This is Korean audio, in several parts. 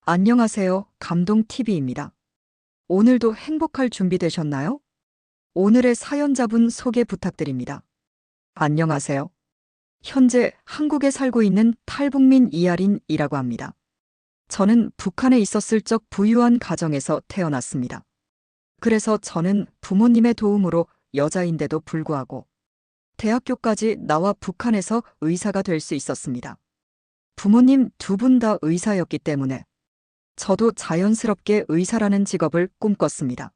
안녕하세요. 감동TV입니다. 오늘도 행복할 준비 되셨나요? 오늘의 사연자분 소개 부탁드립니다. 안녕하세요. 현재 한국에 살고 있는 탈북민 이하린이라고 합니다. 저는 북한에 있었을 적 부유한 가정에서 태어났습니다. 그래서 저는 부모님의 도움으로 여자인데도 불구하고 대학교까지 나와 북한에서 의사가 될 수 있었습니다. 부모님 두 분 다 의사였기 때문에 저도 자연스럽게 의사라는 직업을 꿈꿨습니다.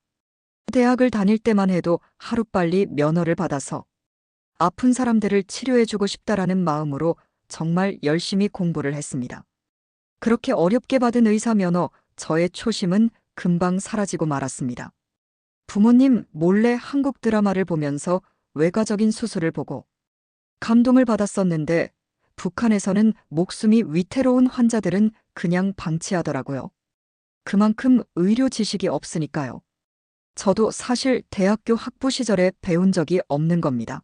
대학을 다닐 때만 해도 하루빨리 면허를 받아서 아픈 사람들을 치료해주고 싶다라는 마음으로 정말 열심히 공부를 했습니다. 그렇게 어렵게 받은 의사 면허, 저의 초심은 금방 사라지고 말았습니다. 부모님 몰래 한국 드라마를 보면서 외과적인 수술을 보고 감동을 받았었는데 북한에서는 목숨이 위태로운 환자들은 그냥 방치하더라고요. 그만큼 의료 지식이 없으니까요. 저도 사실 대학교 학부 시절에 배운 적이 없는 겁니다.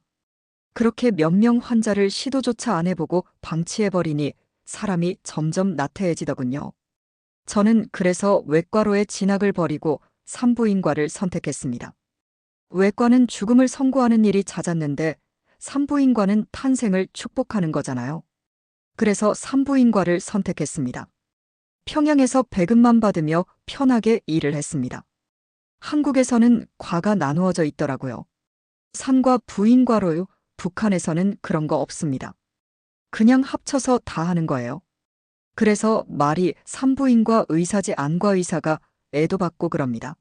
그렇게 몇 명 환자를 시도조차 안 해보고 방치해버리니 사람이 점점 나태해지더군요. 저는 그래서 외과로의 진학을 버리고 산부인과를 선택했습니다. 외과는 죽음을 선고하는 일이 잦았는데 산부인과는 탄생을 축복하는 거잖아요. 그래서 산부인과를 선택했습니다. 평양에서 배급만 받으며 편하게 일을 했습니다. 한국에서는 과가 나누어져 있더라고요. 산과 부인과로요. 북한에서는 그런 거 없습니다. 그냥 합쳐서 다 하는 거예요. 그래서 말이 산부인과 의사지 안과 의사가 애도 받고 그럽니다.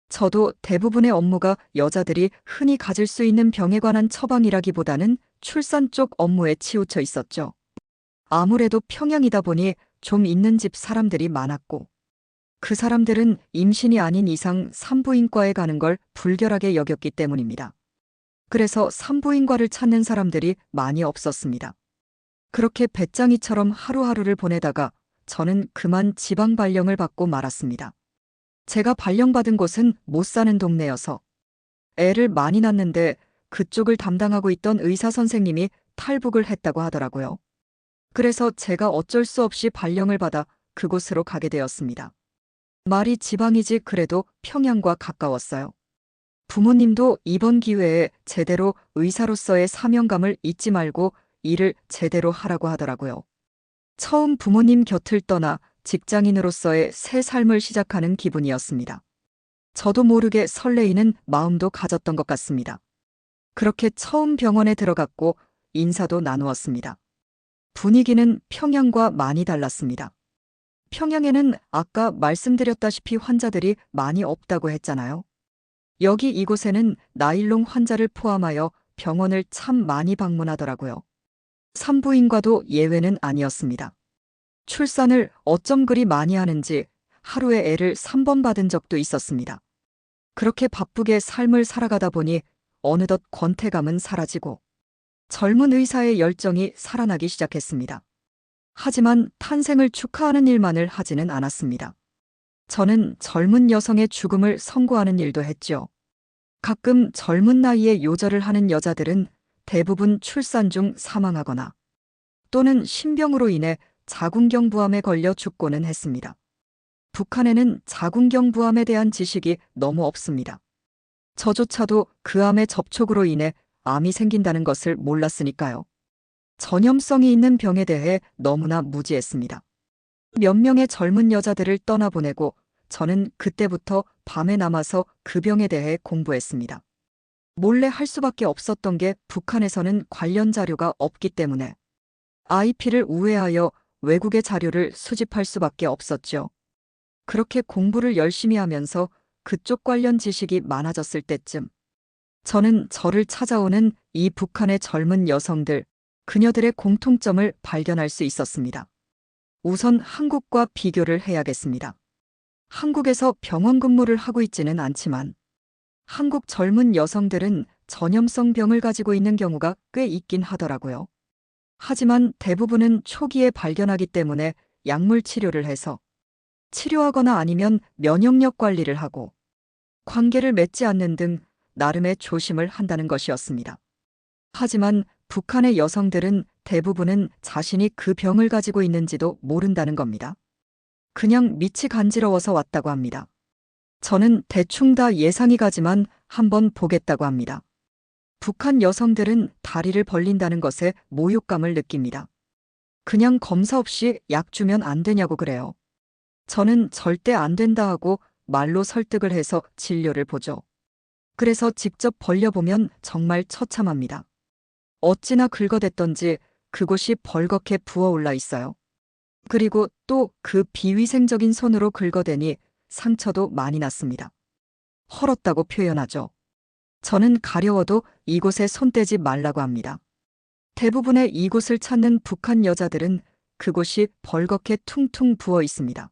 저도 대부분의 업무가 여자들이 흔히 가질 수 있는 병에 관한 처방이라기보다는 출산 쪽 업무에 치우쳐 있었죠. 아무래도 평양이다 보니 좀 있는 집 사람들이 많았고 그 사람들은 임신이 아닌 이상 산부인과에 가는 걸 불결하게 여겼기 때문입니다. 그래서 산부인과를 찾는 사람들이 많이 없었습니다. 그렇게 배짱이처럼 하루하루를 보내다가 저는 그만 지방 발령을 받고 말았습니다. 제가 발령받은 곳은 못 사는 동네여서 애를 많이 낳는데 그쪽을 담당하고 있던 의사 선생님이 탈북을 했다고 하더라고요. 그래서 제가 어쩔 수 없이 발령을 받아 그곳으로 가게 되었습니다. 말이 지방이지 그래도 평양과 가까웠어요. 부모님도 이번 기회에 제대로 의사로서의 사명감을 잊지 말고 일을 제대로 하라고 하더라고요. 처음 부모님 곁을 떠나 직장인으로서의 새 삶을 시작하는 기분이었습니다. 저도 모르게 설레이는 마음도 가졌던 것 같습니다. 그렇게 처음 병원에 들어갔고 인사도 나누었습니다. 분위기는 평양과 많이 달랐습니다. 평양에는 아까 말씀드렸다시피 환자들이 많이 없다고 했잖아요. 여기 이곳에는 나일론 환자를 포함하여 병원을 참 많이 방문하더라고요. 산부인과도 예외는 아니었습니다. 출산을 어쩜 그리 많이 하는지 하루에 애를 3번 받은 적도 있었습니다. 그렇게 바쁘게 삶을 살아가다 보니 어느덧 권태감은 사라지고 젊은 의사의 열정이 살아나기 시작했습니다. 하지만 탄생을 축하하는 일만을 하지는 않았습니다. 저는 젊은 여성의 죽음을 선고하는 일도 했죠. 가끔 젊은 나이에 요절을 하는 여자들은 대부분 출산 중 사망하거나 또는 신병으로 인해 자궁경부암에 걸려 죽고는 했습니다. 북한에는 자궁경부암에 대한 지식이 너무 없습니다. 저조차도 그 암의 접촉으로 인해 암이 생긴다는 것을 몰랐으니까요. 전염성이 있는 병에 대해 너무나 무지했습니다. 몇 명의 젊은 여자들을 떠나보내고 저는 그때부터 밤에 남아서 그 병에 대해 공부했습니다. 몰래 할 수밖에 없었던 게 북한에서는 관련 자료가 없기 때문에 IP를 우회하여 외국의 자료를 수집할 수밖에 없었죠. 그렇게 공부를 열심히 하면서 그쪽 관련 지식이 많아졌을 때쯤 저는 저를 찾아오는 이 북한의 젊은 여성들, 그녀들의 공통점을 발견할 수 있었습니다. 우선 한국과 비교를 해야겠습니다. 한국에서 병원 근무를 하고 있지는 않지만 한국 젊은 여성들은 전염성 병을 가지고 있는 경우가 꽤 있긴 하더라고요. 하지만 대부분은 초기에 발견하기 때문에 약물 치료를 해서 치료하거나 아니면 면역력 관리를 하고 관계를 맺지 않는 등 나름의 조심을 한다는 것이었습니다. 하지만 북한의 여성들은 대부분은 자신이 그 병을 가지고 있는지도 모른다는 겁니다. 그냥 밑이 간지러워서 왔다고 합니다. 저는 대충 다 예상이 가지만 한번 보겠다고 합니다. 북한 여성들은 다리를 벌린다는 것에 모욕감을 느낍니다. 그냥 검사 없이 약 주면 안 되냐고 그래요. 저는 절대 안 된다 하고 말로 설득을 해서 진료를 보죠. 그래서 직접 벌려보면 정말 처참합니다. 어찌나 긁어댔던지 그곳이 벌겋게 부어올라 있어요. 그리고 또 그 비위생적인 손으로 긁어대니 상처도 많이 났습니다. 헐었다고 표현하죠. 저는 가려워도 이곳에 손대지 말라고 합니다. 대부분의 이곳을 찾는 북한 여자들은 그곳이 벌겋게 퉁퉁 부어 있습니다.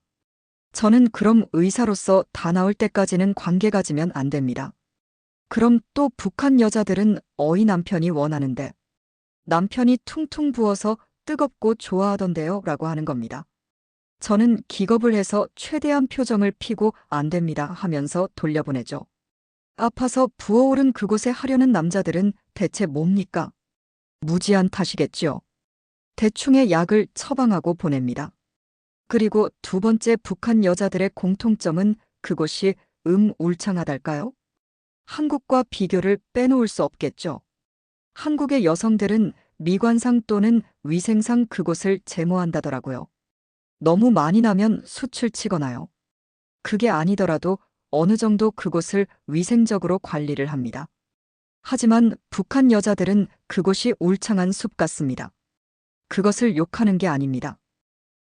저는 그럼 의사로서 다 나을 때까지는 관계 가지면 안 됩니다. 그럼 또 북한 여자들은 어이 남편이 원하는데 남편이 퉁퉁 부어서 뜨겁고 좋아하던데요 라고 하는 겁니다. 저는 기겁을 해서 최대한 표정을 피고 안 됩니다 하면서 돌려보내죠. 아파서 부어오른 그곳에 하려는 남자들은 대체 뭡니까? 무지한 탓이겠지요. 대충의 약을 처방하고 보냅니다. 그리고 두 번째 북한 여자들의 공통점은 그곳이 울창하달까요? 한국과 비교를 빼놓을 수 없겠죠. 한국의 여성들은 미관상 또는 위생상 그곳을 제모한다더라고요. 너무 많이 나면 숯을 치거나요. 그게 아니더라도 어느 정도 그곳을 위생적으로 관리를 합니다. 하지만 북한 여자들은 그곳이 울창한 숲 같습니다. 그것을 욕하는 게 아닙니다.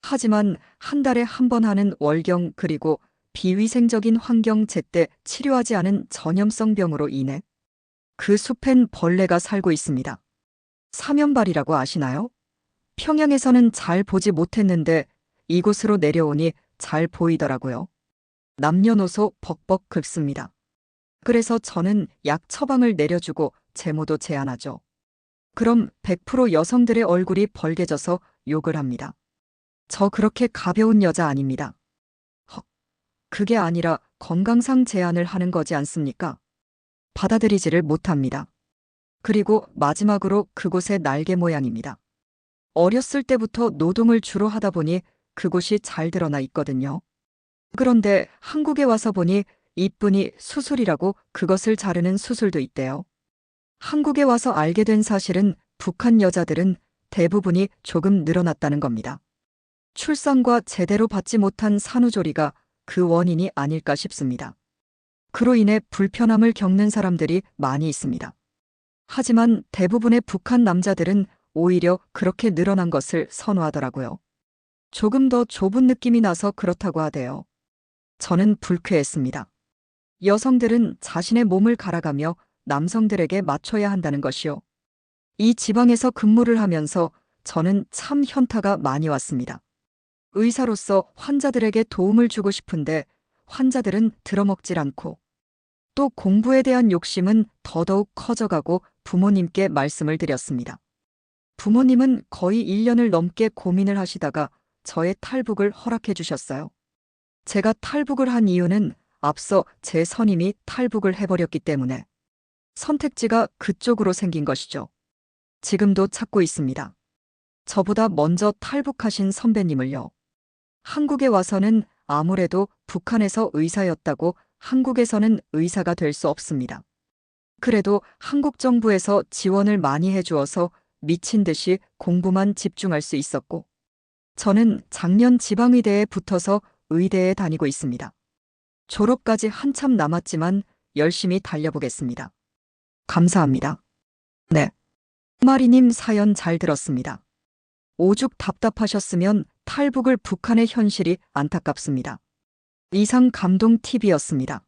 하지만 한 달에 한 번 하는 월경 그리고 비위생적인 환경 제때 치료하지 않은 전염성 병으로 인해 그 숲엔 벌레가 살고 있습니다. 사면발이라고 아시나요? 평양에서는 잘 보지 못했는데 이곳으로 내려오니 잘 보이더라고요. 남녀노소 벅벅 긁습니다. 그래서 저는 약 처방을 내려주고 제모도 제안하죠. 그럼 100% 여성들의 얼굴이 벌개져서 욕을 합니다. 저 그렇게 가벼운 여자 아닙니다. 헉, 그게 아니라 건강상 제안을 하는 거지 않습니까? 받아들이지를 못합니다. 그리고 마지막으로 그곳의 날개 모양입니다. 어렸을 때부터 노동을 주로 하다 보니 그곳이 잘 드러나 있거든요. 그런데 한국에 와서 보니 이뿐이 수술이라고 그것을 자르는 수술도 있대요. 한국에 와서 알게 된 사실은 북한 여자들은 대부분이 조금 늘어났다는 겁니다. 출산과 제대로 받지 못한 산후조리가 그 원인이 아닐까 싶습니다. 그로 인해 불편함을 겪는 사람들이 많이 있습니다. 하지만 대부분의 북한 남자들은 오히려 그렇게 늘어난 것을 선호하더라고요. 조금 더 좁은 느낌이 나서 그렇다고 하대요. 저는 불쾌했습니다. 여성들은 자신의 몸을 갈아가며 남성들에게 맞춰야 한다는 것이요. 이 지방에서 근무를 하면서 저는 참 현타가 많이 왔습니다. 의사로서 환자들에게 도움을 주고 싶은데 환자들은 들어먹질 않고 또 공부에 대한 욕심은 더더욱 커져가고 부모님께 말씀을 드렸습니다. 부모님은 거의 1년을 넘게 고민을 하시다가 저의 탈북을 허락해 주셨어요. 제가 탈북을 한 이유는 앞서 제 선임이 탈북을 해버렸기 때문에 선택지가 그쪽으로 생긴 것이죠. 지금도 찾고 있습니다. 저보다 먼저 탈북하신 선배님을요. 한국에 와서는 아무래도 북한에서 의사였다고 한국에서는 의사가 될 수 없습니다. 그래도 한국 정부에서 지원을 많이 해주어서 미친 듯이 공부만 집중할 수 있었고, 저는 작년 지방의대에 붙어서 의대에 다니고 있습니다. 졸업까지 한참 남았지만 열심히 달려보겠습니다. 감사합니다. 네. 마리님 사연 잘 들었습니다. 오죽 답답하셨으면 탈북을 북한의 현실이 안타깝습니다. 이상 감동TV였습니다.